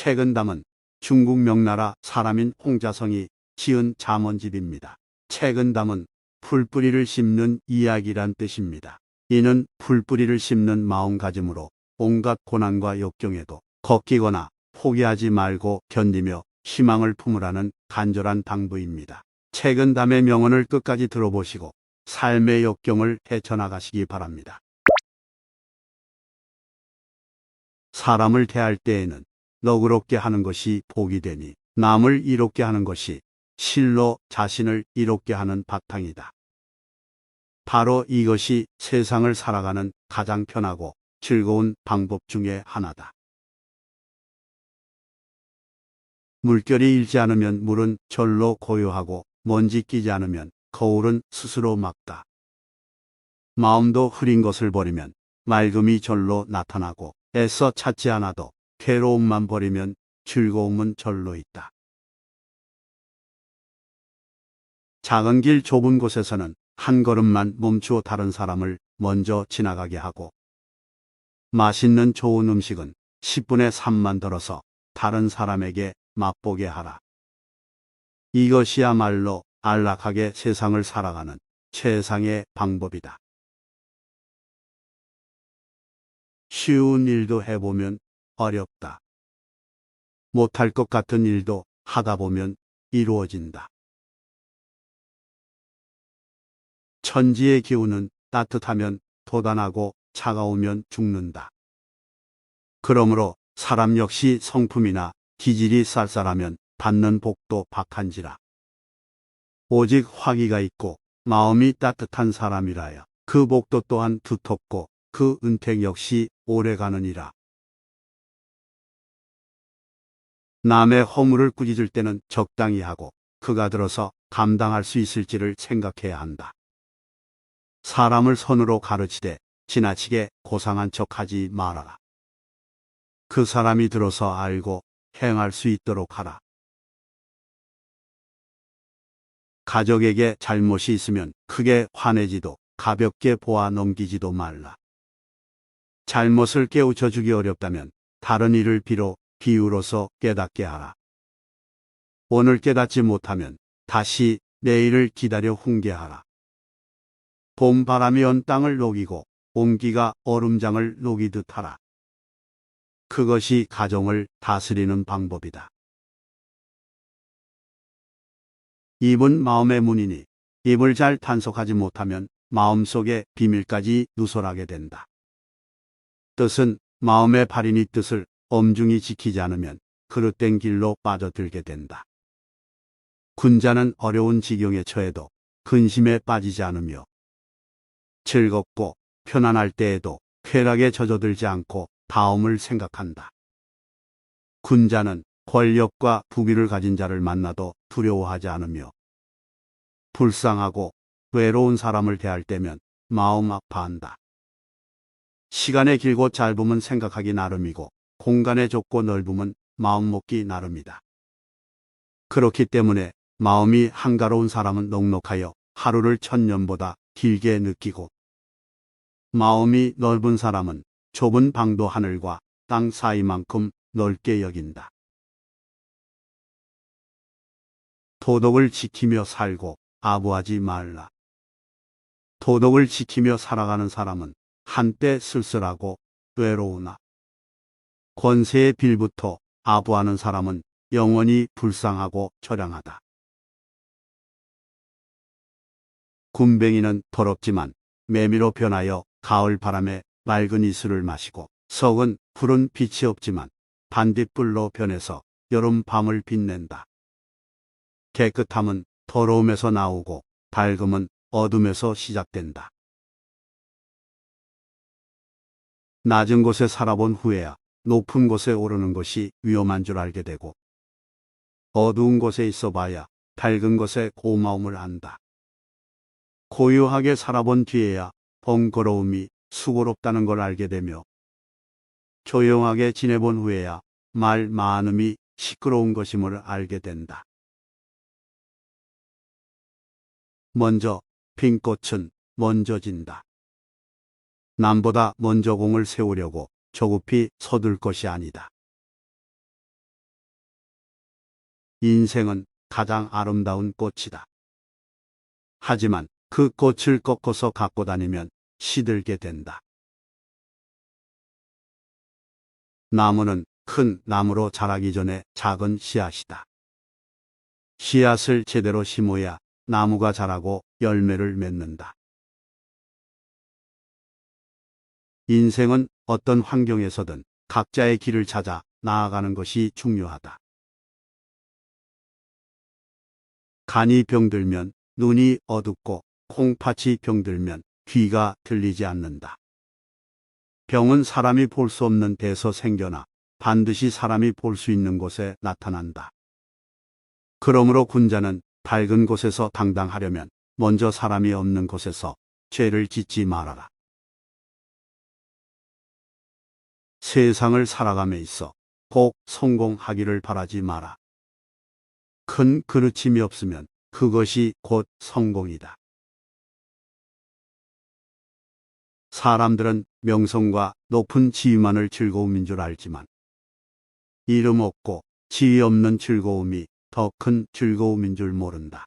채근담은 중국 명나라 사람인 홍자성이 지은 잠언집입니다. 채근담은 풀뿌리를 심는 이야기란 뜻입니다. 이는 풀뿌리를 심는 마음가짐으로 온갖 고난과 역경에도 걷기거나 포기하지 말고 견디며 희망을 품으라는 간절한 당부입니다. 채근담의 명언을 끝까지 들어보시고 삶의 역경을 헤쳐나가시기 바랍니다. 사람을 대할 때에는 너그럽게 하는 것이 복이 되니 남을 이롭게 하는 것이 실로 자신을 이롭게 하는 바탕이다. 바로 이것이 세상을 살아가는 가장 편하고 즐거운 방법 중에 하나다. 물결이 일지 않으면 물은 절로 고요하고 먼지 끼지 않으면 거울은 스스로 막다. 마음도 흐린 것을 버리면 맑음이 절로 나타나고 애써 찾지 않아도 괴로움만 버리면 즐거움은 절로 있다. 작은 길 좁은 곳에서는 한 걸음만 멈추어 다른 사람을 먼저 지나가게 하고 맛있는 좋은 음식은 10분의 3만 덜어서 다른 사람에게 맛보게 하라. 이것이야말로 안락하게 세상을 살아가는 최상의 방법이다. 쉬운 일도 해보면 어렵다. 못할 것 같은 일도 하다 보면 이루어진다. 천지의 기운은 따뜻하면 도단하고 차가우면 죽는다. 그러므로 사람 역시 성품이나 기질이 쌀쌀하면 받는 복도 박한지라. 오직 화기가 있고 마음이 따뜻한 사람이라야 그 복도 또한 두텁고 그 은택 역시 오래가느니라. 남의 허물을 꾸짖을 때는 적당히 하고 그가 들어서 감당할 수 있을지를 생각해야 한다. 사람을 선으로 가르치되 지나치게 고상한 척하지 말아라. 그 사람이 들어서 알고 행할 수 있도록 하라. 가족에게 잘못이 있으면 크게 화내지도 가볍게 보아 넘기지도 말라. 잘못을 깨우쳐 주기 어렵다면 다른 일을 비유로서 깨닫게 하라. 오늘 깨닫지 못하면 다시 내일을 기다려 훈계하라. 봄바람이 온 땅을 녹이고 온기가 얼음장을 녹이듯 하라. 그것이 가정을 다스리는 방법이다. 입은 마음의 문이니 입을 잘 단속하지 못하면 마음속의 비밀까지 누설하게 된다. 뜻은 마음의 발인이 뜻을 엄중히 지키지 않으면 그릇된 길로 빠져들게 된다. 군자는 어려운 지경에 처해도 근심에 빠지지 않으며 즐겁고 편안할 때에도 쾌락에 젖어들지 않고 다음을 생각한다. 군자는 권력과 부귀를 가진 자를 만나도 두려워하지 않으며 불쌍하고 외로운 사람을 대할 때면 마음 아파한다. 시간의 길고 짧음은 생각하기 나름이고 공간의 좁고 넓음은 마음 먹기 나름이다. 그렇기 때문에 마음이 한가로운 사람은 넉넉하여 하루를 1000년보다 길게 느끼고 마음이 넓은 사람은 좁은 방도 하늘과 땅 사이만큼 넓게 여긴다. 도덕을 지키며 살고 아부하지 말라. 도덕을 지키며 살아가는 사람은 한때 쓸쓸하고 외로우나 권세의 빌부터 아부하는 사람은 영원히 불쌍하고 처량하다. 굼벵이는 더럽지만 매미로 변하여 가을 바람에 맑은 이슬을 마시고 석은 푸른 빛이 없지만 반딧불로 변해서 여름 밤을 빛낸다. 깨끗함은 더러움에서 나오고 밝음은 어둠에서 시작된다. 낮은 곳에 살아본 후에야 높은 곳에 오르는 것이 위험한 줄 알게 되고 어두운 곳에 있어 봐야 밝은 것의 고마움을 안다. 고요하게 살아본 뒤에야 번거로움이 수고롭다는 걸 알게 되며 조용하게 지내본 후에야 말 많음이 시끄러운 것임을 알게 된다. 먼저 핀 꽃은 먼저 진다. 남보다 먼저 공을 세우려고 조급히 서둘 것이 아니다. 인생은 가장 아름다운 꽃이다. 하지만 그 꽃을 꺾어서 갖고 다니면 시들게 된다. 나무는 큰 나무로 자라기 전에 작은 씨앗이다. 씨앗을 제대로 심어야 나무가 자라고 열매를 맺는다. 인생은 어떤 환경에서든 각자의 길을 찾아 나아가는 것이 중요하다. 간이 병들면 눈이 어둡고 콩팥이 병들면 귀가 들리지 않는다. 병은 사람이 볼 수 없는 데서 생겨나 반드시 사람이 볼 수 있는 곳에 나타난다. 그러므로 군자는 밝은 곳에서 당당하려면 먼저 사람이 없는 곳에서 죄를 짓지 말아라. 세상을 살아감에 있어 꼭 성공하기를 바라지 마라. 큰 그르침이 없으면 그것이 곧 성공이다. 사람들은 명성과 높은 지위만을 즐거움인 줄 알지만 이름 없고 지위 없는 즐거움이 더 큰 즐거움인 줄 모른다.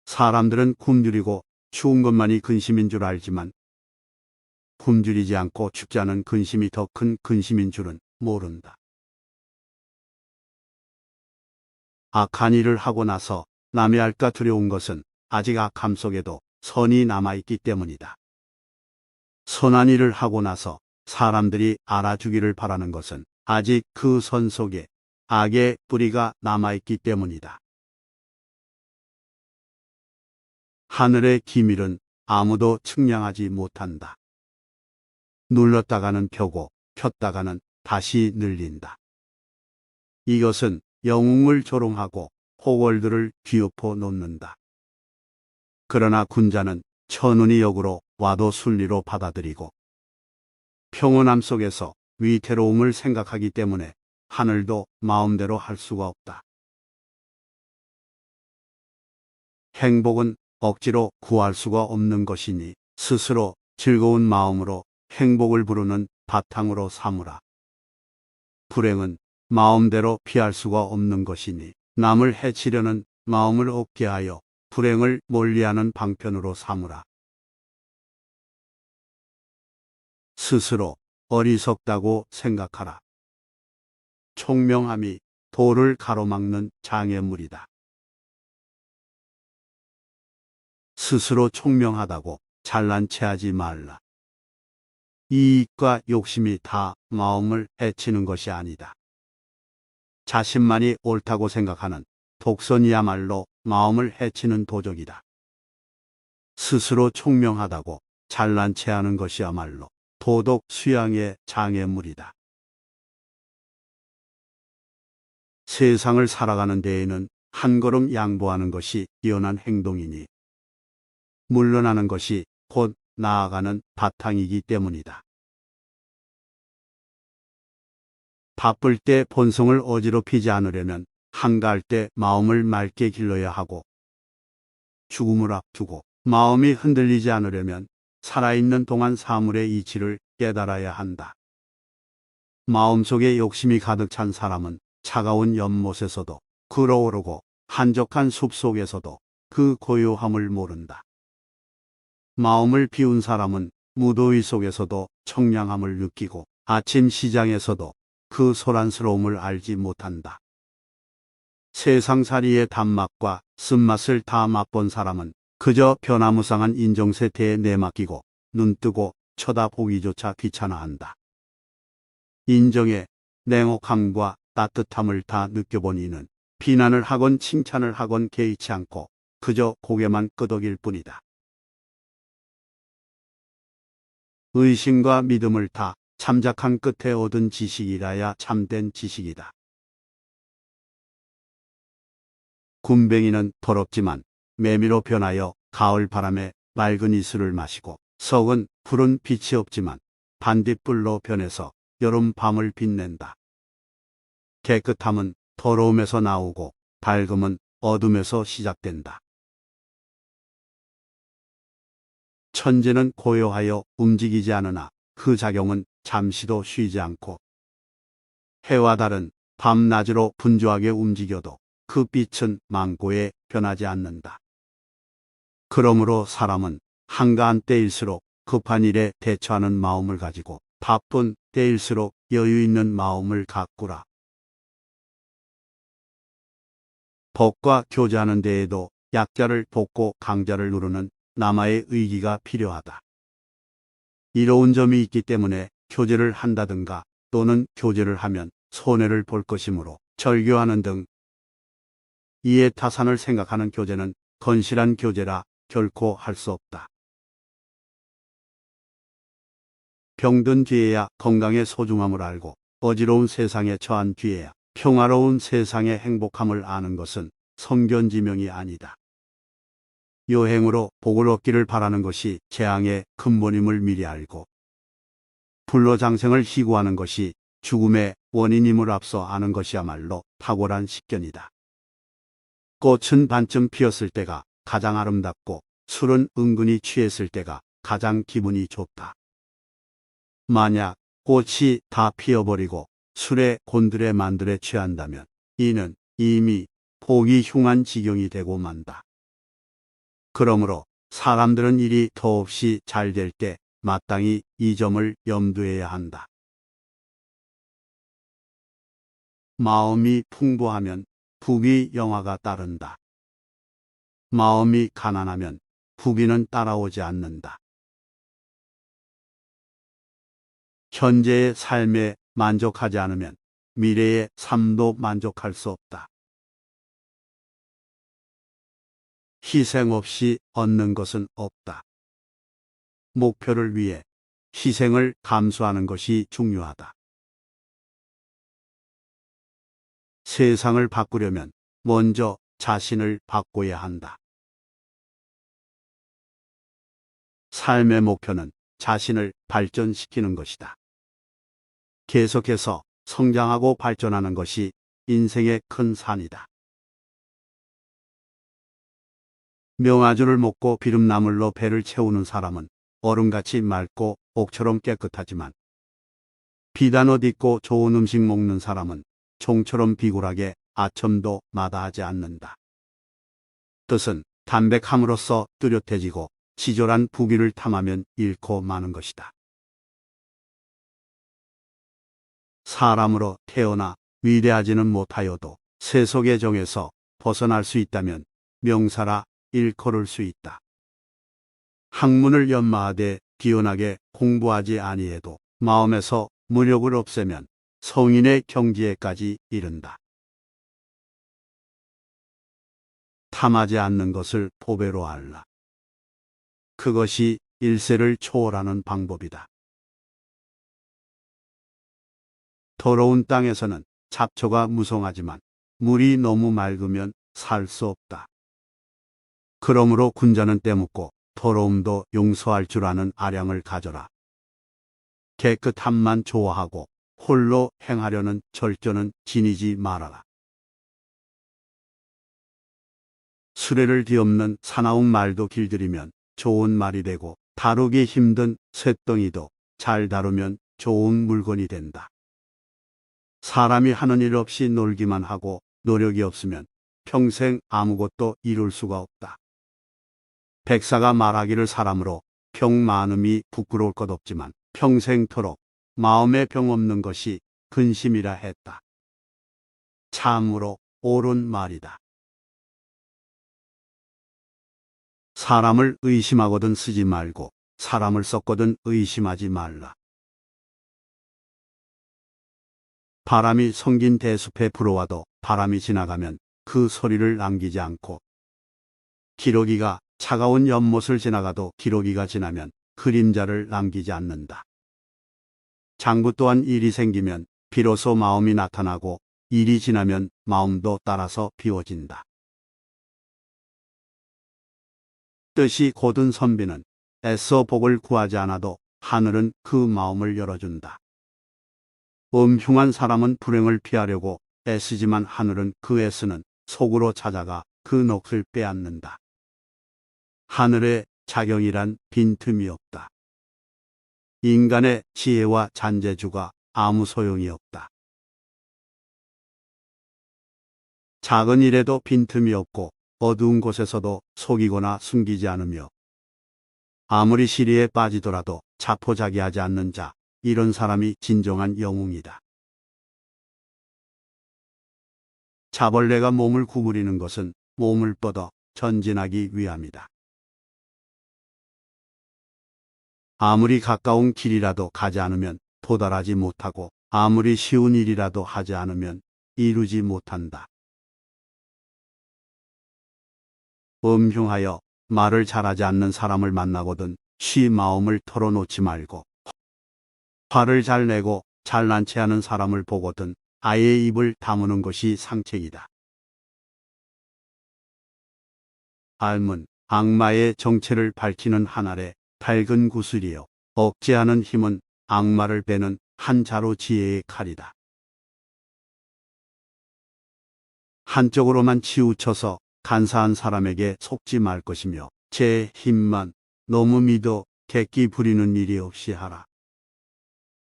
사람들은 굶주리고 추운 것만이 근심인 줄 알지만 굶주리지 않고 춥지 않은 근심이 더 큰 근심인 줄은 모른다. 악한 일을 하고 나서 남이 알까 두려운 것은 아직 악함 속에도 선이 남아있기 때문이다. 선한 일을 하고 나서 사람들이 알아주기를 바라는 것은 아직 그 선 속에 악의 뿌리가 남아있기 때문이다. 하늘의 기밀은 아무도 측량하지 못한다. 눌렀다가는 펴고 폈다가는 다시 늘린다. 이것은 영웅을 조롱하고 호걸들을 뒤엎어 놓는다. 그러나 군자는 천운이 역으로 와도 순리로 받아들이고 평온함 속에서 위태로움을 생각하기 때문에 하늘도 마음대로 할 수가 없다. 행복은 억지로 구할 수가 없는 것이니 스스로 즐거운 마음으로 행복을 부르는 바탕으로 삼으라. 불행은 마음대로 피할 수가 없는 것이니 남을 해치려는 마음을 없게 하여 불행을 멀리하는 방편으로 삼으라. 스스로 어리석다고 생각하라. 총명함이 도를 가로막는 장애물이다. 스스로 총명하다고 잘난 체하지 말라. 이익과 욕심이 다 마음을 해치는 것이 아니다. 자신만이 옳다고 생각하는 독선이야말로 마음을 해치는 도적이다. 스스로 총명하다고 잘난 체하는 것이야말로 도덕 수양의 장애물이다. 세상을 살아가는 데에는 한 걸음 양보하는 것이 연한 행동이니 물러나는 것이 곧 나아가는 바탕이기 때문이다. 바쁠 때 본성을 어지럽히지 않으려면 한가할 때 마음을 맑게 길러야 하고 죽음을 앞두고 마음이 흔들리지 않으려면 살아있는 동안 사물의 이치를 깨달아야 한다. 마음속에 욕심이 가득 찬 사람은 차가운 연못에서도 끓어오르고 한적한 숲 속에서도 그 고요함을 모른다. 마음을 비운 사람은 무더위 속에서도 청량함을 느끼고 아침 시장에서도 그 소란스러움을 알지 못한다. 세상살이의 단맛과 쓴맛을 다 맛본 사람은 그저 변화무쌍한 인정세태에 내맡기고 눈뜨고 쳐다보기조차 귀찮아한다. 인정의 냉혹함과 따뜻함을 다 느껴본 이는 비난을 하건 칭찬을 하건 개의치 않고 그저 고개만 끄덕일 뿐이다. 의심과 믿음을 다 참작한 끝에 얻은 지식이라야 참된 지식이다. 굼벵이는 더럽지만 매미로 변하여 가을 바람에 맑은 이슬을 마시고 석은 푸른 빛이 없지만 반딧불로 변해서 여름 밤을 빛낸다. 깨끗함은 더러움에서 나오고 밝음은 어둠에서 시작된다. 천재는 고요하여 움직이지 않으나 그 작용은 잠시도 쉬지 않고 해와 달은 밤낮으로 분주하게 움직여도 그 빛은 망고에 변하지 않는다. 그러므로 사람은 한가한 때일수록 급한 일에 대처하는 마음을 가지고 바쁜 때일수록 여유 있는 마음을 가꾸라. 법과 교제하는 데에도 약자를 돕고 강자를 누르는 남아의 의기가 필요하다. 이로운 점이 있기 때문에 교제를 한다든가 또는 교제를 하면 손해를 볼 것이므로 절교하는 등 이해 타산을 생각하는 교제는 건실한 교제라 결코 할 수 없다. 병든 뒤에야 건강의 소중함을 알고 어지러운 세상에 처한 뒤에야 평화로운 세상의 행복함을 아는 것은 성견지명이 아니다. 여행으로 복을 얻기를 바라는 것이 재앙의 근본임을 미리 알고 불로장생을 희구하는 것이 죽음의 원인임을 앞서 아는 것이야말로 탁월한 식견이다. 꽃은 반쯤 피었을 때가 가장 아름답고 술은 은근히 취했을 때가 가장 기분이 좋다. 만약 꽃이 다 피어버리고 술에 곤드레 만드레 취한다면 이는 이미 복이 흉한 지경이 되고 만다. 그러므로 사람들은 일이 더없이 잘 될 때 마땅히 이 점을 염두해야 한다. 마음이 풍부하면 부귀 영화가 따른다. 마음이 가난하면 부귀는 따라오지 않는다. 현재의 삶에 만족하지 않으면 미래의 삶도 만족할 수 없다. 희생 없이 얻는 것은 없다. 목표를 위해 희생을 감수하는 것이 중요하다. 세상을 바꾸려면 먼저 자신을 바꿔야 한다. 삶의 목표는 자신을 발전시키는 것이다. 계속해서 성장하고 발전하는 것이 인생의 큰 산이다. 명아주를 먹고 비름나물로 배를 채우는 사람은 얼음같이 맑고 옥처럼 깨끗하지만 비단 옷 입고 좋은 음식 먹는 사람은 종처럼 비굴하게 아첨도 마다하지 않는다. 뜻은 담백함으로써 뚜렷해지고 지졸한 부귀를 탐하면 잃고 마는 것이다. 사람으로 태어나 위대하지는 못하여도 세속의 정에서 벗어날 수 있다면 명사라 일컬을 수 있다. 학문을 연마하되 뛰어나게 공부하지 아니해도 마음에서 무력을 없애면 성인의 경지에까지 이른다. 탐하지 않는 것을 보배로 알라. 그것이 일세를 초월하는 방법이다. 더러운 땅에서는 잡초가 무성하지만 물이 너무 맑으면 살 수 없다. 그러므로 군자는 때묻고 더러움도 용서할 줄 아는 아량을 가져라. 깨끗함만 좋아하고 홀로 행하려는 절전은 지니지 말아라. 수레를 뒤엎는 사나운 말도 길들이면 좋은 말이 되고 다루기 힘든 쇳덩이도 잘 다루면 좋은 물건이 된다. 사람이 하는 일 없이 놀기만 하고 노력이 없으면 평생 아무것도 이룰 수가 없다. 백사가 말하기를 사람으로 병 많음이 부끄러울 것 없지만 평생토록 마음에 병 없는 것이 근심이라 했다. 참으로 옳은 말이다. 사람을 의심하거든 쓰지 말고 사람을 썼거든 의심하지 말라. 바람이 성긴 대숲에 불어와도 바람이 지나가면 그 소리를 남기지 않고 기러기가 차가운 연못을 지나가도 기러기가 지나면 그림자를 남기지 않는다. 장부 또한 일이 생기면 비로소 마음이 나타나고 일이 지나면 마음도 따라서 비워진다. 뜻이 곧은 선비는 애써 복을 구하지 않아도 하늘은 그 마음을 열어준다. 엄흉한 사람은 불행을 피하려고 애쓰지만 하늘은 그 애쓰는 속으로 찾아가 그 넋을 빼앗는다. 하늘의 자경이란 빈틈이 없다. 인간의 지혜와 잔재주가 아무 소용이 없다. 작은 일에도 빈틈이 없고 어두운 곳에서도 속이거나 숨기지 않으며 아무리 시리에 빠지더라도 자포자기하지 않는 자, 이런 사람이 진정한 영웅이다. 자벌레가 몸을 구부리는 것은 몸을 뻗어 전진하기 위함이다. 아무리 가까운 길이라도 가지 않으면 도달하지 못하고 아무리 쉬운 일이라도 하지 않으면 이루지 못한다. 엄흉하여 말을 잘하지 않는 사람을 만나거든 쉬 마음을 털어놓지 말고 화를 잘 내고 잘난 체하는 사람을 보거든 아예 입을 다무는 것이 상책이다. 삶은 악마의 정체를 밝히는 하늘의 밝은 구슬이요 억제하는 힘은 악마를 베는 한 자루 지혜의 칼이다. 한쪽으로만 치우쳐서 간사한 사람에게 속지 말 것이며 제 힘만 너무 믿어 객기 부리는 일이 없이 하라.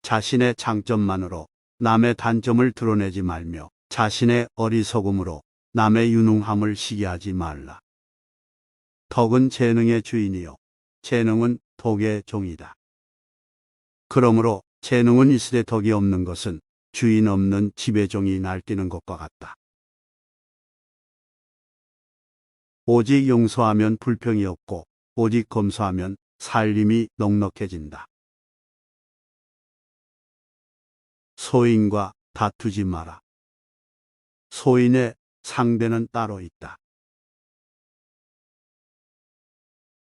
자신의 장점만으로 남의 단점을 드러내지 말며 자신의 어리석음으로 남의 유능함을 시기하지 말라. 덕은 재능의 주인이요 재능은 덕의 종이다. 그러므로 재능은 있으되 덕이 없는 것은 주인 없는 지배종이 날뛰는 것과 같다. 오직 용서하면 불평이 없고 오직 검소하면 살림이 넉넉해진다. 소인과 다투지 마라. 소인의 상대는 따로 있다.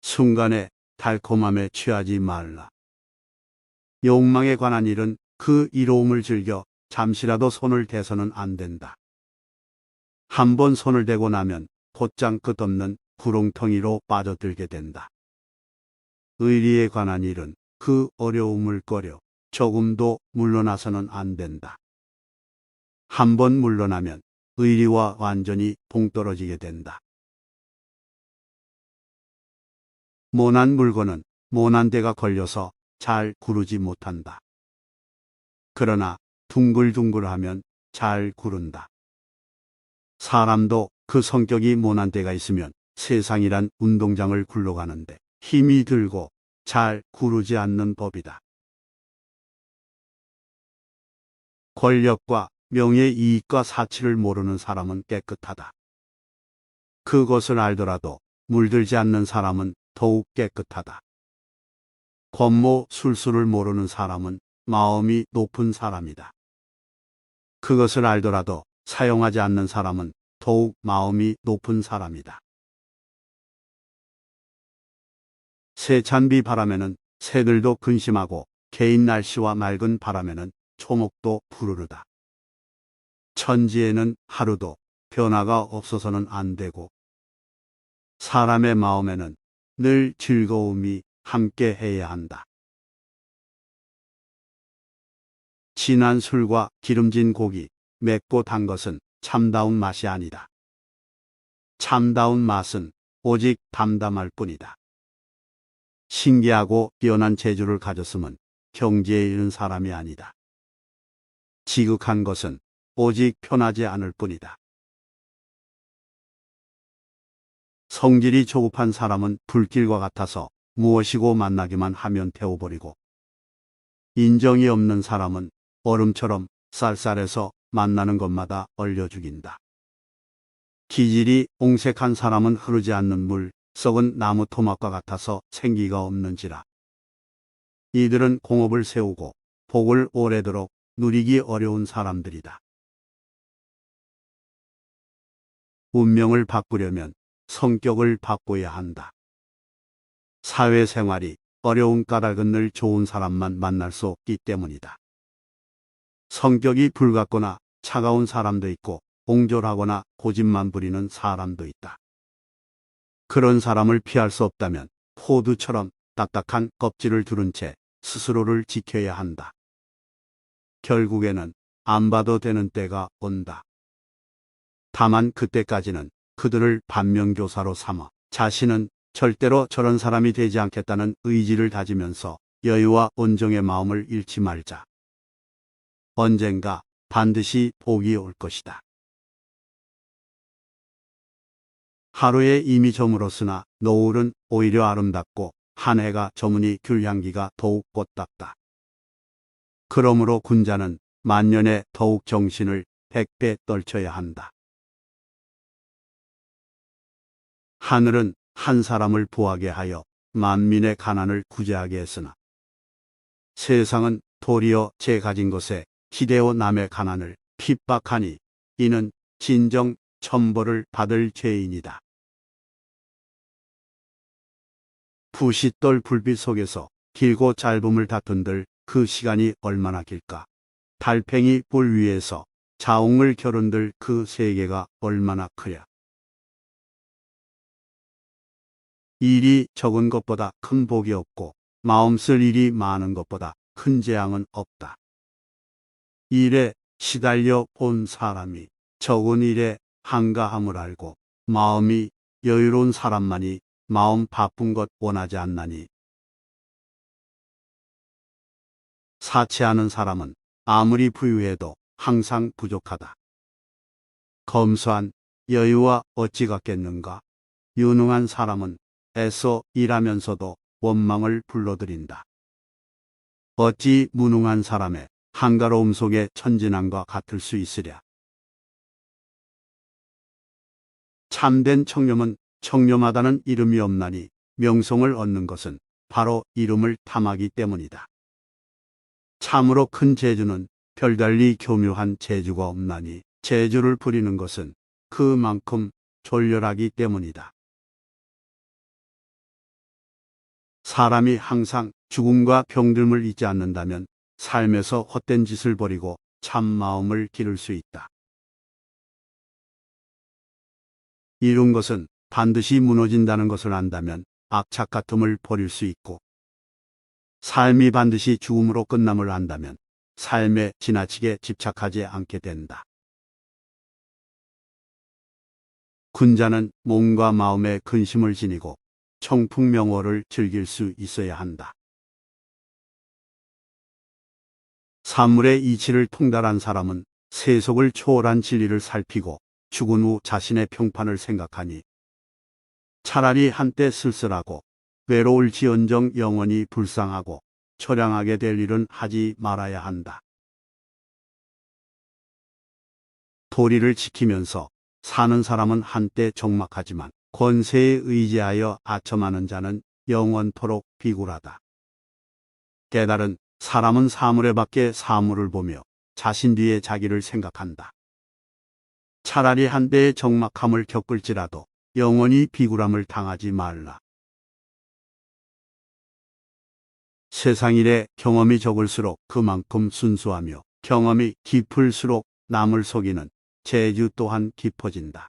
순간의 달콤함에 취하지 말라. 욕망에 관한 일은 그 이로움을 즐겨 잠시라도 손을 대서는 안 된다. 한번 손을 대고 나면 곧장 끝없는 구렁텅이로 빠져들게 된다. 의리에 관한 일은 그 어려움을 꺼려 조금도 물러나서는 안 된다. 한번 물러나면 의리와 완전히 동떨어지게 된다. 모난 물건은 모난 데가 걸려서 잘 구르지 못한다. 그러나 둥글둥글하면 잘 구른다. 사람도 그 성격이 모난 데가 있으면 세상이란 운동장을 굴러가는데 힘이 들고 잘 구르지 않는 법이다. 권력과 명예 이익과 사치를 모르는 사람은 깨끗하다. 그것을 알더라도 물들지 않는 사람은 더욱 깨끗하다. 권모 술수를 모르는 사람은 마음이 높은 사람이다. 그것을 알더라도 사용하지 않는 사람은 더욱 마음이 높은 사람이다. 세찬비 바람에는 새들도 근심하고 개인 날씨와 맑은 바람에는 초목도 푸르르다. 천지에는 하루도 변화가 없어서는 안 되고 사람의 마음에는 늘 즐거움이 함께 해야 한다. 진한 술과 기름진 고기, 맵고 단 것은 참다운 맛이 아니다. 참다운 맛은 오직 담담할 뿐이다. 신기하고 뛰어난 재주를 가졌음은 경지에 이른 사람이 아니다. 지극한 것은 오직 편하지 않을 뿐이다. 성질이 조급한 사람은 불길과 같아서 무엇이고 만나기만 하면 태워버리고 인정이 없는 사람은 얼음처럼 쌀쌀해서 만나는 것마다 얼려 죽인다. 기질이 옹색한 사람은 흐르지 않는 물, 썩은 나무 토막과 같아서 생기가 없는지라. 이들은 공업을 세우고 복을 오래도록 누리기 어려운 사람들이다. 운명을 바꾸려면 성격을 바꿔야 한다. 사회생활이 어려운 까닭은 늘 좋은 사람만 만날 수 없기 때문이다. 성격이 불같거나 차가운 사람도 있고 옹졸하거나 고집만 부리는 사람도 있다. 그런 사람을 피할 수 없다면 호두처럼 딱딱한 껍질을 두른 채 스스로를 지켜야 한다. 결국에는 안 봐도 되는 때가 온다. 다만 그때까지는 그들을 반면교사로 삼아 자신은 절대로 저런 사람이 되지 않겠다는 의지를 다지면서 여유와 온정의 마음을 잃지 말자. 언젠가 반드시 복이 올 것이다. 하루에 이미 저물었으나 노을은 오히려 아름답고 한 해가 저무니 귤향기가 더욱 꽃답다. 그러므로 군자는 만년에 더욱 정신을 100배 떨쳐야 한다. 하늘은 한 사람을 부하게 하여 만민의 가난을 구제하게 했으나 세상은 도리어 제 가진 것에 기대어 남의 가난을 핍박하니 이는 진정 천벌을 받을 죄인이다. 부싯돌 불빛 속에서 길고 짧음을 다툰들 그 시간이 얼마나 길까? 달팽이 뿔 위에서 자웅을 겨룬들 그 세계가 얼마나 크랴? 일이 적은 것보다 큰 복이 없고 마음 쓸 일이 많은 것보다 큰 재앙은 없다. 일에 시달려 온 사람이 적은 일에 한가함을 알고 마음이 여유로운 사람만이 마음 바쁜 것 원하지 않나니. 사치하는 사람은 아무리 부유해도 항상 부족하다. 검소한 여유와 어찌 같겠는가? 유능한 사람은 애써 일하면서도 원망을 불러들인다. 어찌 무능한 사람의 한가로움 속에 천진함과 같을 수 있으랴. 참된 청렴은 청렴하다는 이름이 없나니 명성을 얻는 것은 바로 이름을 탐하기 때문이다. 참으로 큰 재주는 별달리 교묘한 재주가 없나니 재주를 부리는 것은 그만큼 졸렬하기 때문이다. 사람이 항상 죽음과 병듦을 잊지 않는다면 삶에서 헛된 짓을 버리고 참 마음을 기를 수 있다. 이룬 것은 반드시 무너진다는 것을 안다면 악착 같음을 버릴 수 있고, 삶이 반드시 죽음으로 끝남을 안다면 삶에 지나치게 집착하지 않게 된다. 군자는 몸과 마음에 근심을 지니고 청풍명호를 즐길 수 있어야 한다. 사물의 이치를 통달한 사람은 세속을 초월한 진리를 살피고 죽은 후 자신의 평판을 생각하니 차라리 한때 쓸쓸하고 외로울지언정 영원히 불쌍하고 처량하게 될 일은 하지 말아야 한다. 도리를 지키면서 사는 사람은 한때 적막하지만 권세에 의지하여 아첨하는 자는 영원토록 비굴하다. 깨달은 사람은 사물에 밖에 사물을 보며 자신 뒤에 자기를 생각한다. 차라리 한때의 적막함을 겪을지라도 영원히 비굴함을 당하지 말라. 세상 일에 경험이 적을수록 그만큼 순수하며 경험이 깊을수록 남을 속이는 재주 또한 깊어진다.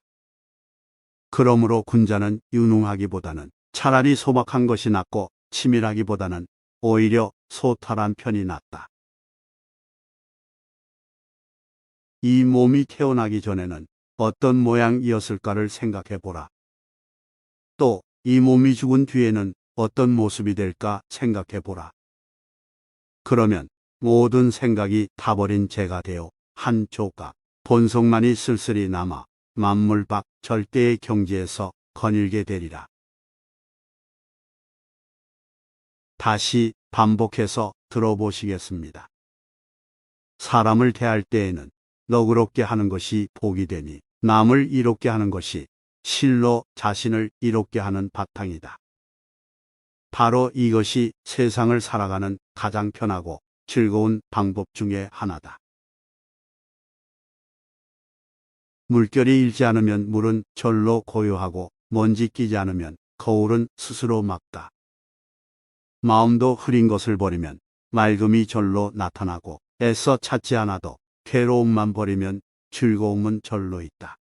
그러므로 군자는 유능하기보다는 차라리 소박한 것이 낫고 치밀하기보다는 오히려 소탈한 편이 낫다. 이 몸이 태어나기 전에는 어떤 모양이었을까를 생각해 보라. 또 이 몸이 죽은 뒤에는 어떤 모습이 될까 생각해 보라. 그러면 모든 생각이 타버린 재가 되어 한 조각 본성만이 쓸쓸히 남아 만물 밖 절대의 경지에서 거닐게 되리라. 다시 반복해서 들어보시겠습니다. 사람을 대할 때에는 너그럽게 하는 것이 복이 되니 남을 이롭게 하는 것이 실로 자신을 이롭게 하는 바탕이다. 바로 이것이 세상을 살아가는 가장 편하고 즐거운 방법 중에 하나다. 물결이 일지 않으면 물은 절로 고요하고 먼지 끼지 않으면 거울은 스스로 막다. 마음도 흐린 것을 버리면 맑음이 절로 나타나고 애써 찾지 않아도 괴로움만 버리면 즐거움은 절로 있다.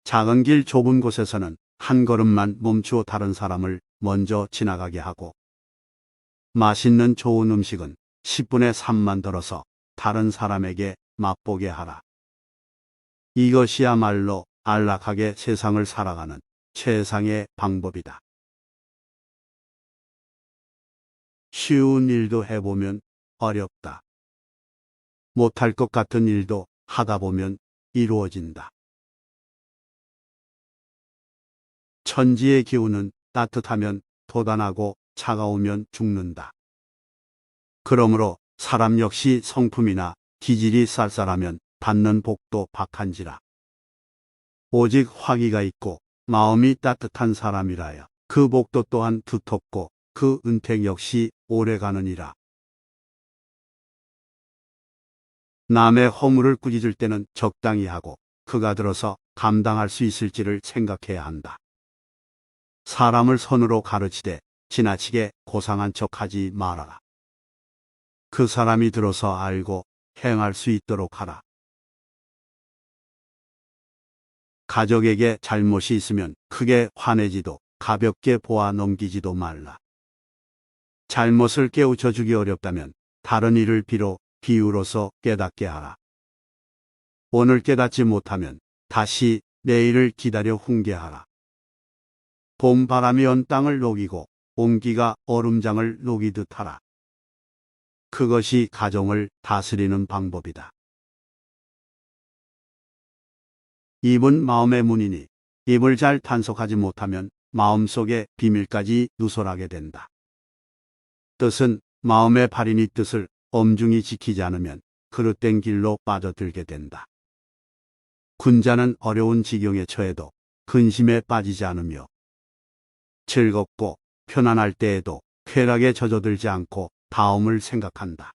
작은 길 좁은 곳에서는 한 걸음만 멈추어 다른 사람을 먼저 지나가게 하고 맛있는 좋은 음식은 10분의 3만 덜어서 다른 사람에게 맛보게 하라. 이것이야말로 안락하게 세상을 살아가는 최상의 방법이다. 쉬운 일도 해보면 어렵다. 못할 것 같은 일도 하다 보면 이루어진다. 천지의 기운은 따뜻하면 도단하고 차가우면 죽는다. 그러므로 사람 역시 성품이나 기질이 쌀쌀하면 받는 복도 박한지라. 오직 화기가 있고 마음이 따뜻한 사람이라여 그 복도 또한 두텁고 그 은택 역시 오래가느니라. 남의 허물을 꾸짖을 때는 적당히 하고 그가 들어서 감당할 수 있을지를 생각해야 한다. 사람을 선으로 가르치되 지나치게 고상한 척하지 말아라. 그 사람이 들어서 알고 행할 수 있도록 하라. 가족에게 잘못이 있으면 크게 화내지도 가볍게 보아 넘기지도 말라. 잘못을 깨우쳐 주기 어렵다면 다른 일을 비유로서 깨닫게 하라. 오늘 깨닫지 못하면 다시 내일을 기다려 훈계하라. 봄바람이 온 땅을 녹이고 온기가 얼음장을 녹이듯 하라. 그것이 가정을 다스리는 방법이다. 입은 마음의 문이니 입을 잘 단속하지 못하면 마음속의 비밀까지 누설하게 된다. 뜻은 마음의 발인이 뜻을 엄중히 지키지 않으면 그릇된 길로 빠져들게 된다. 군자는 어려운 지경에 처해도 근심에 빠지지 않으며 즐겁고 편안할 때에도 쾌락에 젖어들지 않고 다음을 생각한다.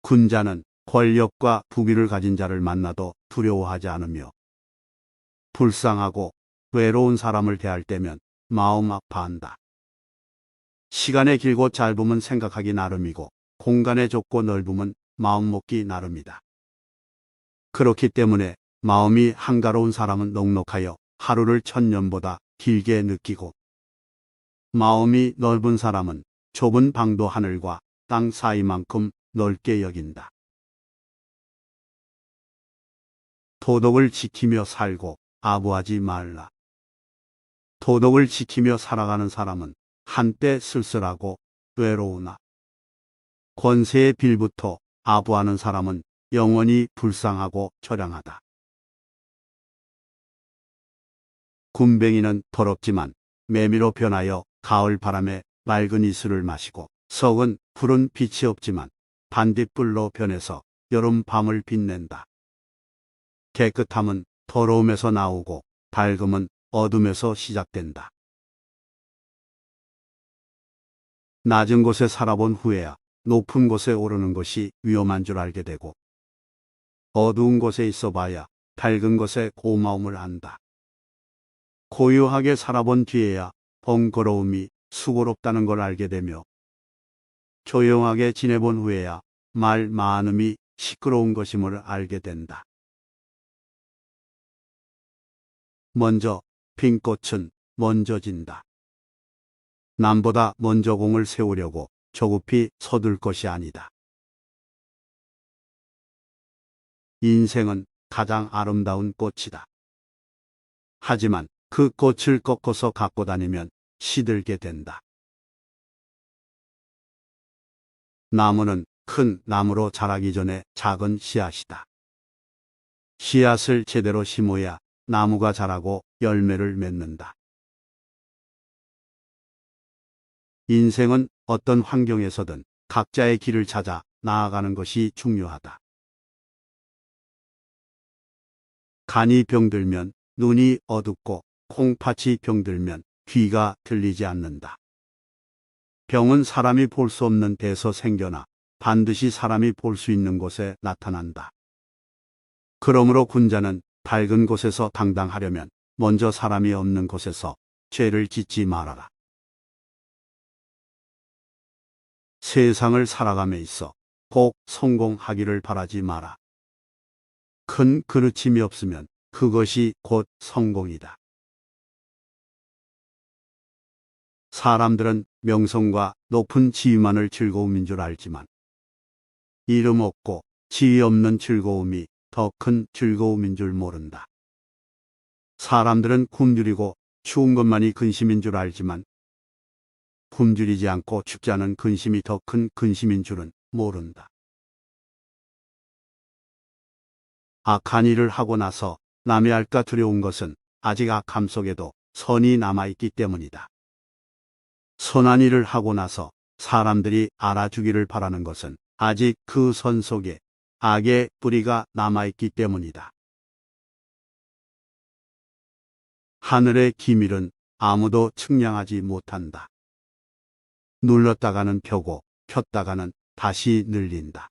군자는 권력과 부귀를 가진 자를 만나도 두려워하지 않으며 불쌍하고 외로운 사람을 대할 때면 마음 아파한다. 시간에 길고 짧음은 생각하기 나름이고 공간에 좁고 넓음은 마음 먹기 나름이다. 그렇기 때문에 마음이 한가로운 사람은 넉넉하여 하루를 천년보다 길게 느끼고 마음이 넓은 사람은 좁은 방도 하늘과 땅 사이만큼 넓게 여긴다. 도덕을 지키며 살고 아부하지 말라. 도덕을 지키며 살아가는 사람은 한때 쓸쓸하고 외로우나 권세의 빌부터 아부하는 사람은 영원히 불쌍하고 처량하다. 굼벵이는 더럽지만 매미로 변하여 가을 바람에 맑은 이슬을 마시고 석은 푸른 빛이 없지만 반딧불로 변해서 여름 밤을 빛낸다. 깨끗함은 더러움에서 나오고 밝음은 어둠에서 시작된다. 낮은 곳에 살아본 후에야 높은 곳에 오르는 것이 위험한 줄 알게 되고 어두운 곳에 있어 봐야 밝은 것의 고마움을 안다. 고요하게 살아본 뒤에야 번거로움이 수고롭다는 걸 알게 되며 조용하게 지내본 후에야 말 많음이 시끄러운 것임을 알게 된다. 먼저 핀 꽃은 먼저 진다. 남보다 먼저 공을 세우려고 조급히 서둘 것이 아니다. 인생은 가장 아름다운 꽃이다. 하지만 그 꽃을 꺾어서 갖고 다니면 시들게 된다. 나무는 큰 나무로 자라기 전에 작은 씨앗이다. 씨앗을 제대로 심어야 나무가 자라고 열매를 맺는다. 인생은 어떤 환경에서든 각자의 길을 찾아 나아가는 것이 중요하다. 간이 병들면 눈이 어둡고 콩팥이 병들면 귀가 들리지 않는다. 병은 사람이 볼 수 없는 데서 생겨나 반드시 사람이 볼 수 있는 곳에 나타난다. 그러므로 군자는 밝은 곳에서 당당하려면 먼저 사람이 없는 곳에서 죄를 짓지 말아라. 세상을 살아감에 있어 꼭 성공하기를 바라지 마라. 큰 그르침이 없으면 그것이 곧 성공이다. 사람들은 명성과 높은 지위만을 즐거움인 줄 알지만 이름 없고 지위 없는 즐거움이 더 큰 즐거움인 줄 모른다. 사람들은 굶주리고 추운 것만이 근심인 줄 알지만 굶주리지 않고 춥지 않은 근심이 더 큰 근심인 줄은 모른다. 악한 일을 하고 나서 남이 알까 두려운 것은 아직 악함 속에도 선이 남아있기 때문이다. 선한 일을 하고 나서 사람들이 알아주기를 바라는 것은 아직 그 선 속에 악의 뿌리가 남아있기 때문이다. 하늘의 기밀은 아무도 측량하지 못한다. 눌렀다가는 펴고 폈다가는 다시 늘린다.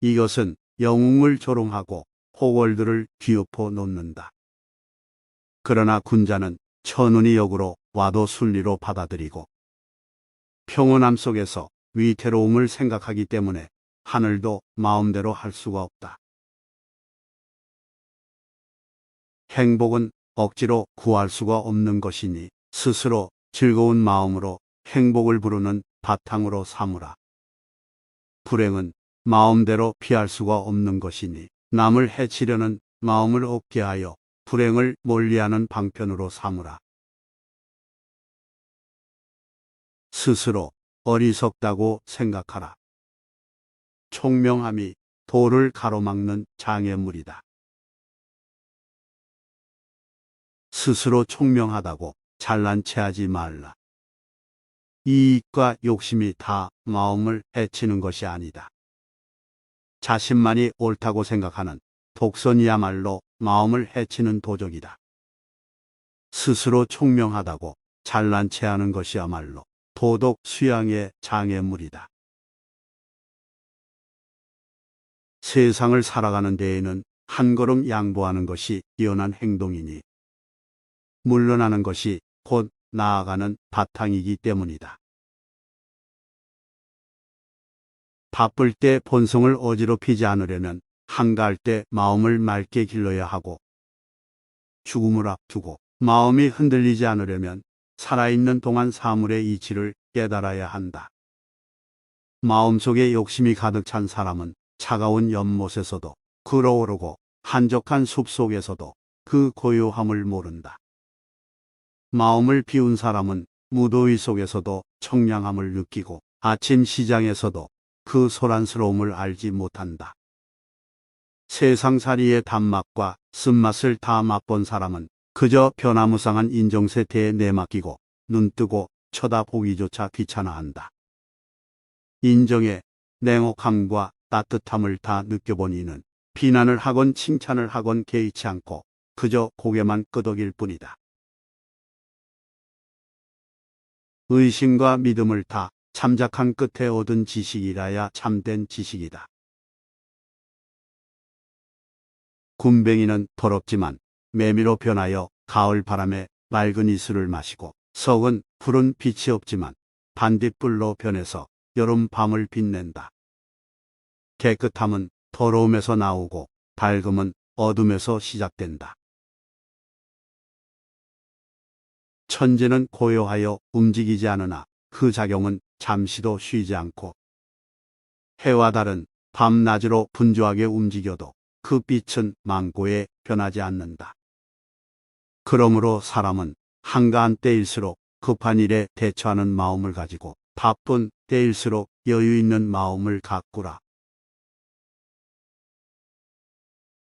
이것은 영웅을 조롱하고 호걸들을 뒤엎어 놓는다. 그러나 군자는 천운이 역으로 와도 순리로 받아들이고 평온함 속에서 위태로움을 생각하기 때문에 하늘도 마음대로 할 수가 없다. 행복은 억지로 구할 수가 없는 것이니 스스로 즐거운 마음으로 행복을 부르는 바탕으로 삼으라. 불행은 마음대로 피할 수가 없는 것이니 남을 해치려는 마음을 없게 하여 불행을 멀리하는 방편으로 삼으라. 스스로 어리석다고 생각하라. 총명함이 도를 가로막는 장애물이다. 스스로 총명하다고 잘난 체하지 말라. 이익과 욕심이 다 마음을 해치는 것이 아니다. 자신만이 옳다고 생각하는 독선이야말로 마음을 해치는 도적이다. 스스로 총명하다고 잘난 체하는 것이야말로 도덕 수양의 장애물이다. 세상을 살아가는 데에는 한 걸음 양보하는 것이 뛰어난 행동이니 물러나는 것이 곧 나아가는 바탕이기 때문이다. 바쁠 때 본성을 어지럽히지 않으려면 한가할 때 마음을 맑게 길러야 하고 죽음을 앞두고 마음이 흔들리지 않으려면 살아있는 동안 사물의 이치를 깨달아야 한다. 마음속에 욕심이 가득 찬 사람은 차가운 연못에서도 끓어오르고 한적한 숲 속에서도 그 고요함을 모른다. 마음을 비운 사람은 무더위 속에서도 청량함을 느끼고 아침 시장에서도 그 소란스러움을 알지 못한다. 세상살이의 단맛과 쓴맛을 다 맛본 사람은 그저 변화무쌍한 인정세태에 내맡기고 눈뜨고 쳐다보기조차 귀찮아한다. 인정의 냉혹함과 따뜻함을 다 느껴본 이는 비난을 하건 칭찬을 하건 개의치 않고 그저 고개만 끄덕일 뿐이다. 의심과 믿음을 다 참작한 끝에 얻은 지식이라야 참된 지식이다. 굼벵이는 더럽지만 매미로 변하여 가을 바람에 맑은 이슬을 마시고 석은 푸른 빛이 없지만 반딧불로 변해서 여름 밤을 빛낸다. 깨끗함은 더러움에서 나오고 밝음은 어둠에서 시작된다. 천재는 고요하여 움직이지 않으나 그 작용은 잠시도 쉬지 않고 해와 달은 밤낮으로 분주하게 움직여도 그 빛은 망고에 변하지 않는다. 그러므로 사람은 한가한 때일수록 급한 일에 대처하는 마음을 가지고 바쁜 때일수록 여유 있는 마음을 가꾸라.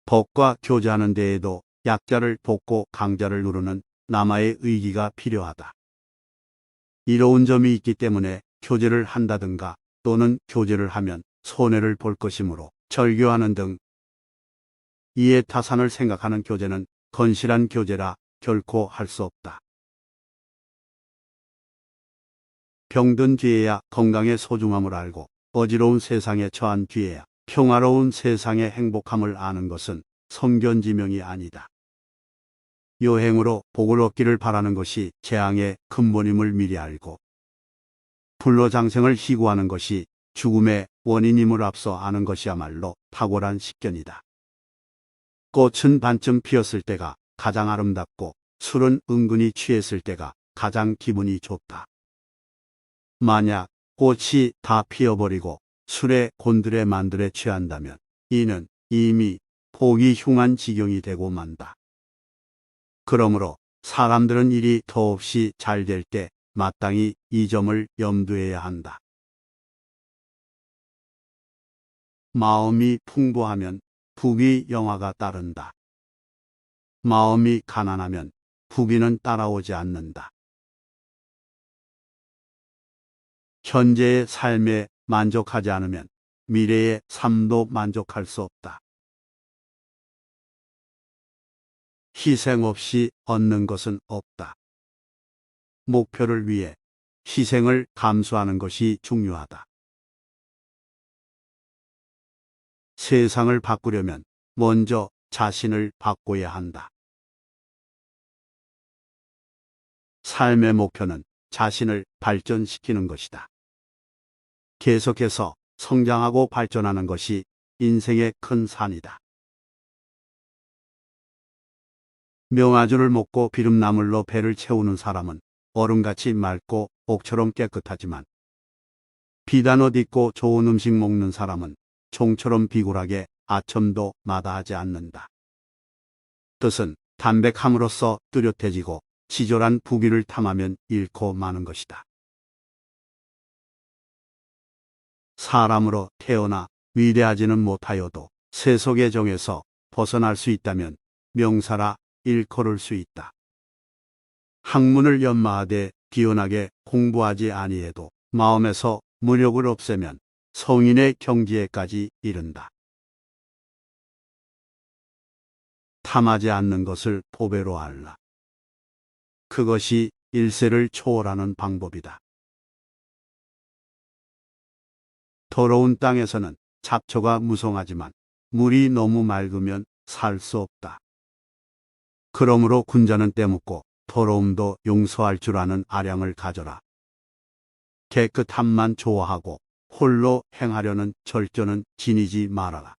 법과 교제하는 데에도 약자를 돕고 강자를 누르는 남아의 의기가 필요하다. 이로운 점이 있기 때문에 교제를 한다든가 또는 교제를 하면 손해를 볼 것이므로 절교하는 등 이해타산을 생각하는 교제는 건실한 교제라 결코 할 수 없다. 병든 뒤에야 건강의 소중함을 알고 어지러운 세상에 처한 뒤에야 평화로운 세상의 행복함을 아는 것은 성견지명이 아니다. 여행으로 복을 얻기를 바라는 것이 재앙의 근본임을 미리 알고 불로장생을 희구하는 것이 죽음의 원인임을 앞서 아는 것이야말로 탁월한 식견이다. 꽃은 반쯤 피었을 때가 가장 아름답고 술은 은근히 취했을 때가 가장 기분이 좋다. 만약 꽃이 다 피어버리고 술에 곤드레 만드레 취한다면 이는 이미 복이 흉한 지경이 되고 만다. 그러므로 사람들은 일이 더없이 잘 될 때 마땅히 이 점을 염두해야 한다. 마음이 풍부하면 부귀 영화가 따른다. 마음이 가난하면 후기는 따라오지 않는다. 현재의 삶에 만족하지 않으면 미래의 삶도 만족할 수 없다. 희생 없이 얻는 것은 없다. 목표를 위해 희생을 감수하는 것이 중요하다. 세상을 바꾸려면 먼저 자신을 바꿔야 한다. 삶의 목표는 자신을 발전시키는 것이다. 계속해서 성장하고 발전하는 것이 인생의 큰 산이다. 명아주를 먹고 비름나물로 배를 채우는 사람은 얼음같이 맑고 옥처럼 깨끗하지만 비단 옷 입고 좋은 음식 먹는 사람은 종처럼 비굴하게 아첨도 마다하지 않는다. 뜻은 담백함으로써 뚜렷해지고 지졸한 부귀를 탐하면 잃고 마는 것이다. 사람으로 태어나 위대하지는 못하여도 세속의 정에서 벗어날 수 있다면 명사라 일컬을 수 있다. 학문을 연마하되 기원하게 공부하지 아니해도 마음에서 무력을 없애면 성인의 경지에까지 이른다. 탐하지 않는 것을 보배로 알라. 그것이 일세를 초월하는 방법이다. 더러운 땅에서는 잡초가 무성하지만 물이 너무 맑으면 살 수 없다. 그러므로 군자는 때묻고 더러움도 용서할 줄 아는 아량을 가져라. 깨끗함만 좋아하고 홀로 행하려는 절전은 지니지 말아라.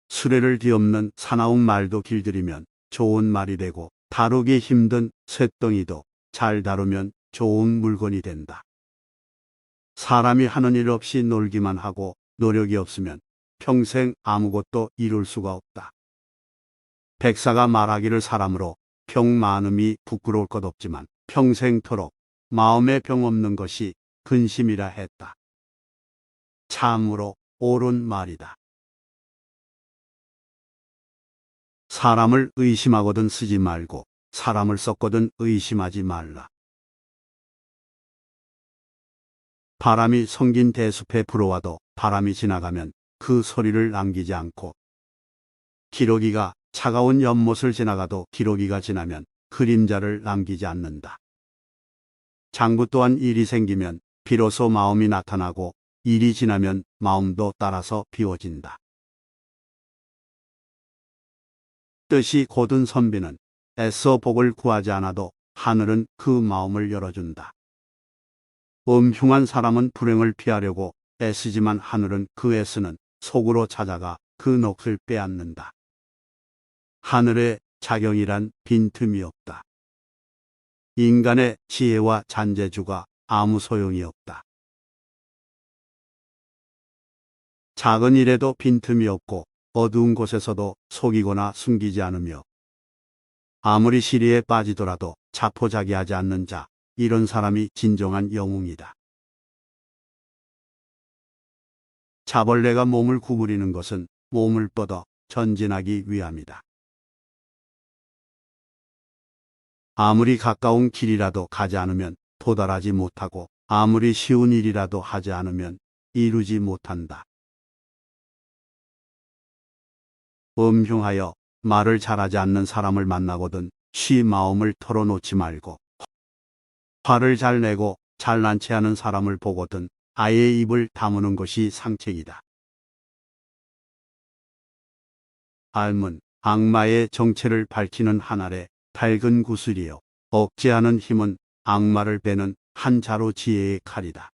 수레를 뒤엎는 사나운 말도 길들이면 좋은 말이 되고 다루기 힘든 쇳덩이도 잘 다루면 좋은 물건이 된다. 사람이 하는 일 없이 놀기만 하고 노력이 없으면 평생 아무것도 이룰 수가 없다. 백사가 말하기를 사람으로 병 많음이 부끄러울 것 없지만 평생토록 마음에 병 없는 것이 근심이라 했다. 참으로 옳은 말이다. 사람을 의심하거든 쓰지 말고 사람을 썼거든 의심하지 말라. 바람이 성긴 대숲에 불어와도 바람이 지나가면 그 소리를 남기지 않고 기러기가 차가운 연못을 지나가도 기러기가 지나면 그림자를 남기지 않는다. 장부 또한 일이 생기면 비로소 마음이 나타나고 일이 지나면 마음도 따라서 비워진다. 뜻이 곧은 선비는 애써 복을 구하지 않아도 하늘은 그 마음을 열어준다. 엄흉한 사람은 불행을 피하려고 애쓰지만 하늘은 그 애쓰는 속으로 찾아가 그 넋을 빼앗는다. 하늘의 자경이란 빈틈이 없다. 인간의 지혜와 잔재주가 아무 소용이 없다. 작은 일에도 빈틈이 없고 어두운 곳에서도 속이거나 숨기지 않으며 아무리 시리에 빠지더라도 자포자기하지 않는 자, 이런 사람이 진정한 영웅이다. 자벌레가 몸을 구부리는 것은 몸을 뻗어 전진하기 위함이다. 아무리 가까운 길이라도 가지 않으면 도달하지 못하고 아무리 쉬운 일이라도 하지 않으면 이루지 못한다. 엄흉하여 말을 잘하지 않는 사람을 만나거든 쉬 마음을 털어놓지 말고 화를 잘 내고 잘난 체하는 사람을 보거든 아예 입을 다무는 것이 상책이다. 알문, 악마의 정체를 밝히는 한 알의 밝은 구슬이요. 억제하는 힘은 악마를 베는 한 자루 지혜의 칼이다.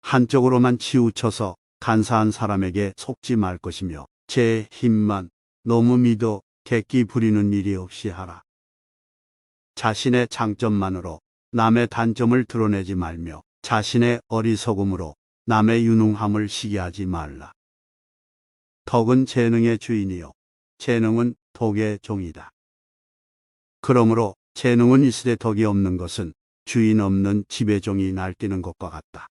한쪽으로만 치우쳐서 간사한 사람에게 속지 말 것이며 제 힘만 너무 믿어 객기 부리는 일이 없이 하라. 자신의 장점만으로 남의 단점을 드러내지 말며 자신의 어리석음으로 남의 유능함을 시기하지 말라. 덕은 재능의 주인이요 재능은 독의 종이다. 그러므로 재능은 있으되 덕이 없는 것은 주인 없는 지배종이 날뛰는 것과 같다.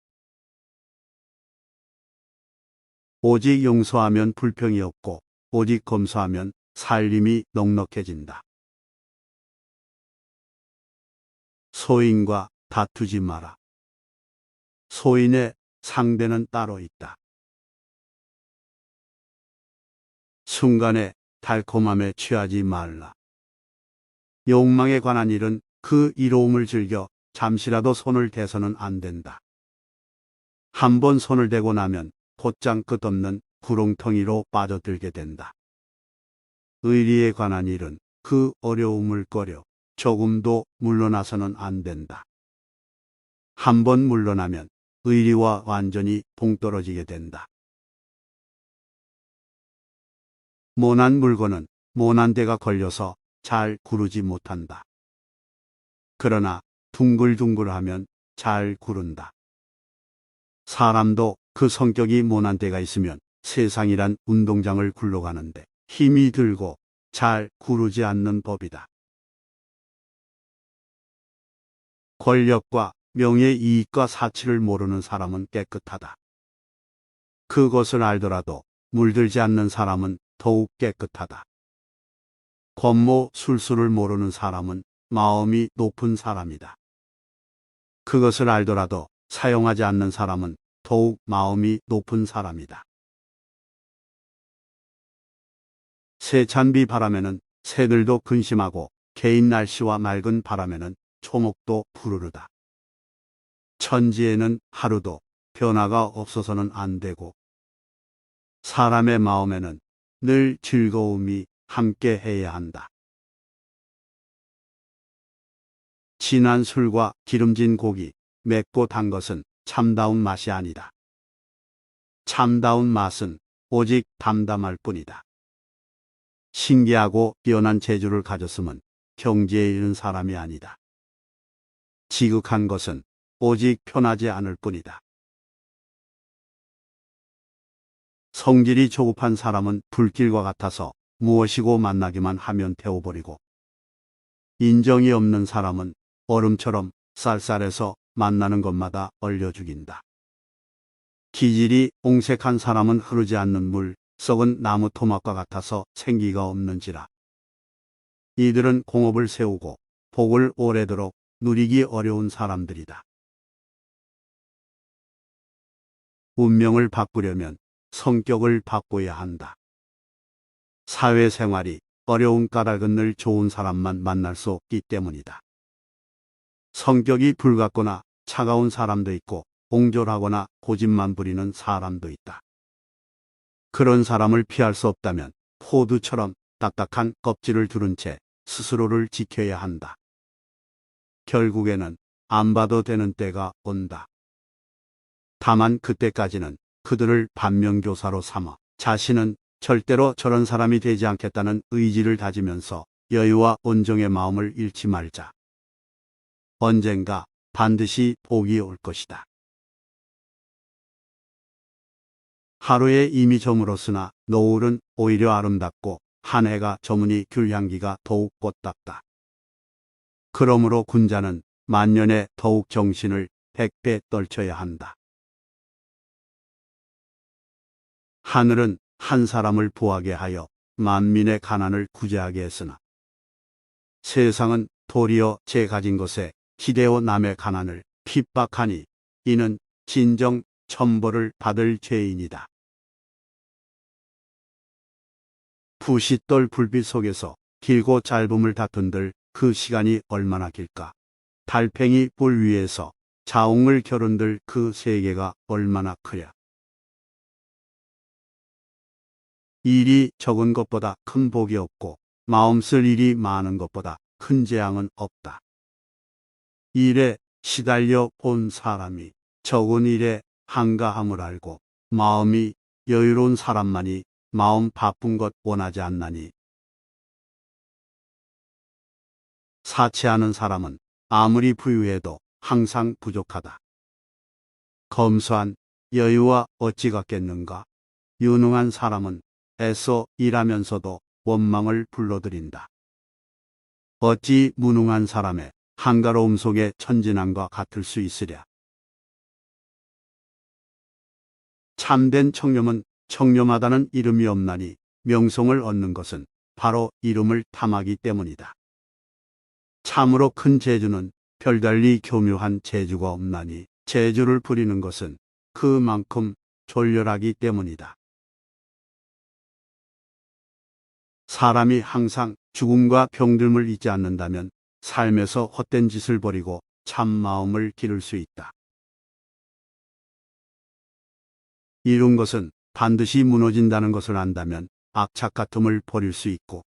오직 용서하면 불평이 없고 오직 검소하면 살림이 넉넉해진다. 소인과 다투지 마라. 소인의 상대는 따로 있다. 순간의 달콤함에 취하지 말라. 욕망에 관한 일은 그 이로움을 즐겨 잠시라도 손을 대서는 안 된다. 한번 손을 대고 나면 곧장 끝없는 구렁텅이로 빠져들게 된다. 의리에 관한 일은 그 어려움을 꺼려 조금도 물러나서는 안 된다. 한번 물러나면 의리와 완전히 동떨어지게 된다. 모난 물건은 모난 데가 걸려서 잘 구르지 못한다. 그러나 둥글둥글하면 잘 구른다. 사람도 그 성격이 모난 데가 있으면 세상이란 운동장을 굴러가는데 힘이 들고 잘 구르지 않는 법이다. 권력과 명예, 이익과 사치를 모르는 사람은 깨끗하다. 그것을 알더라도 물들지 않는 사람은 더욱 깨끗하다. 권모 술수를 모르는 사람은 마음이 높은 사람이다. 그것을 알더라도 사용하지 않는 사람은 더욱 마음이 높은 사람이다. 세찬비 바람에는 새들도 근심하고 개인 날씨와 맑은 바람에는 초목도 푸르르다. 천지에는 하루도 변화가 없어서는 안 되고 사람의 마음에는 늘 즐거움이 함께 해야 한다. 진한 술과 기름진 고기, 맵고 단 것은 참다운 맛이 아니다. 참다운 맛은 오직 담담할 뿐이다. 신기하고 뛰어난 재주를 가졌음은 경지에 이른 사람이 아니다. 지극한 것은 오직 편하지 않을 뿐이다. 성질이 조급한 사람은 불길과 같아서 무엇이고 만나기만 하면 태워버리고 인정이 없는 사람은 얼음처럼 쌀쌀해서 만나는 것마다 얼려 죽인다. 기질이 옹색한 사람은 흐르지 않는 물, 썩은 나무 토막과 같아서 생기가 없는지라. 이들은 공업을 세우고 복을 오래도록 누리기 어려운 사람들이다. 운명을 바꾸려면 성격을 바꿔야 한다. 사회생활이 어려운 까닭은 늘 좋은 사람만 만날 수 없기 때문이다. 성격이 불같거나 차가운 사람도 있고 옹졸하거나 고집만 부리는 사람도 있다. 그런 사람을 피할 수 없다면 포도처럼 딱딱한 껍질을 두른 채 스스로를 지켜야 한다. 결국에는 안 봐도 되는 때가 온다. 다만 그때까지는 그들을 반면교사로 삼아 자신은 절대로 저런 사람이 되지 않겠다는 의지를 다지면서 여유와 온정의 마음을 잃지 말자. 언젠가 반드시 복이 올 것이다. 하루에 이미 저물었으나 노을은 오히려 아름답고 한 해가 저무니 귤향기가 더욱 꽃답다. 그러므로 군자는 만년에 더욱 정신을 100배 떨쳐야 한다. 하늘은 한 사람을 부하게 하여 만민의 가난을 구제하게 했으나 세상은 도리어 제 가진 것에 기대어 남의 가난을 핍박하니 이는 진정 천벌을 받을 죄인이다. 부싯돌 불빛 속에서 길고 짧음을 다툰들 그 시간이 얼마나 길까? 달팽이 불 위에서 자웅을 겨룬들 그 세계가 얼마나 크랴? 일이 적은 것보다 큰 복이 없고 마음 쓸 일이 많은 것보다 큰 재앙은 없다. 일에 시달려 본 사람이 적은 일에 한가함을 알고 마음이 여유로운 사람만이 마음 바쁜 것 원하지 않나니. 사치하는 사람은 아무리 부유해도 항상 부족하다. 검소한 여유와 어찌 같겠는가? 유능한 사람은 애써 일하면서도 원망을 불러들인다. 어찌 무능한 사람의 한가로움 속에 천진함과 같을 수 있으랴. 참된 청렴은 청렴하다는 이름이 없나니 명성을 얻는 것은 바로 이름을 탐하기 때문이다. 참으로 큰 재주는 별달리 교묘한 재주가 없나니 재주를 부리는 것은 그만큼 졸렬하기 때문이다. 사람이 항상 죽음과 병듦을 잊지 않는다면 삶에서 헛된 짓을 버리고 참 마음을 기를 수 있다. 이룬 것은 반드시 무너진다는 것을 안다면 악착 같음을 버릴 수 있고,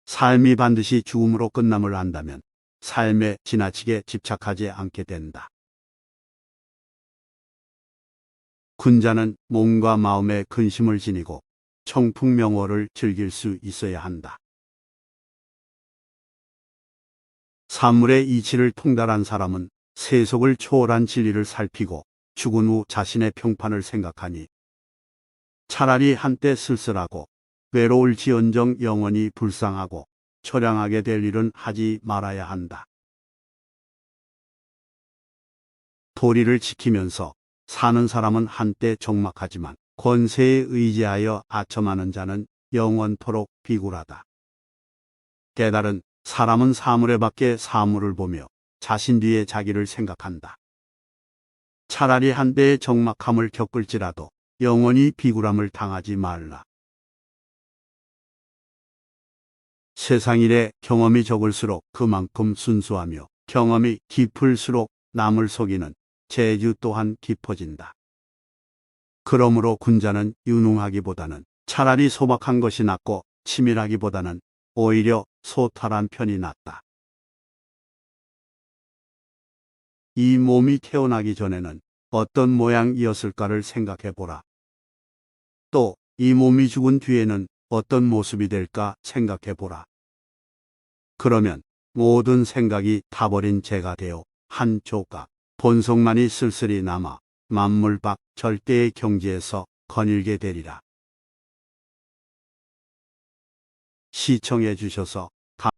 삶이 반드시 죽음으로 끝남을 안다면 삶에 지나치게 집착하지 않게 된다. 군자는 몸과 마음에 근심을 지니고 청풍명호를 즐길 수 있어야 한다. 사물의 이치를 통달한 사람은 세속을 초월한 진리를 살피고 죽은 후 자신의 평판을 생각하니 차라리 한때 쓸쓸하고 외로울지언정 영원히 불쌍하고 처량하게 될 일은 하지 말아야 한다. 도리를 지키면서 사는 사람은 한때 적막하지만 권세에 의지하여 아첨하는 자는 영원토록 비굴하다. 깨달은 사람은 사물에 밖에 사물을 보며 자신 뒤에 자기를 생각한다. 차라리 한때의 적막함을 겪을지라도 영원히 비굴함을 당하지 말라. 세상 일에 경험이 적을수록 그만큼 순수하며 경험이 깊을수록 남을 속이는 재주 또한 깊어진다. 그러므로 군자는 유능하기보다는 차라리 소박한 것이 낫고 치밀하기보다는 오히려 소탈한 편이 낫다. 이 몸이 태어나기 전에는 어떤 모양이었을까를 생각해 보라. 또 이 몸이 죽은 뒤에는 어떤 모습이 될까 생각해 보라. 그러면 모든 생각이 타버린 재가 되어 한 조각 본성만이 쓸쓸히 남아 만물 밖 절대의 경지에서 거닐게 되리라. 시청해 주셔서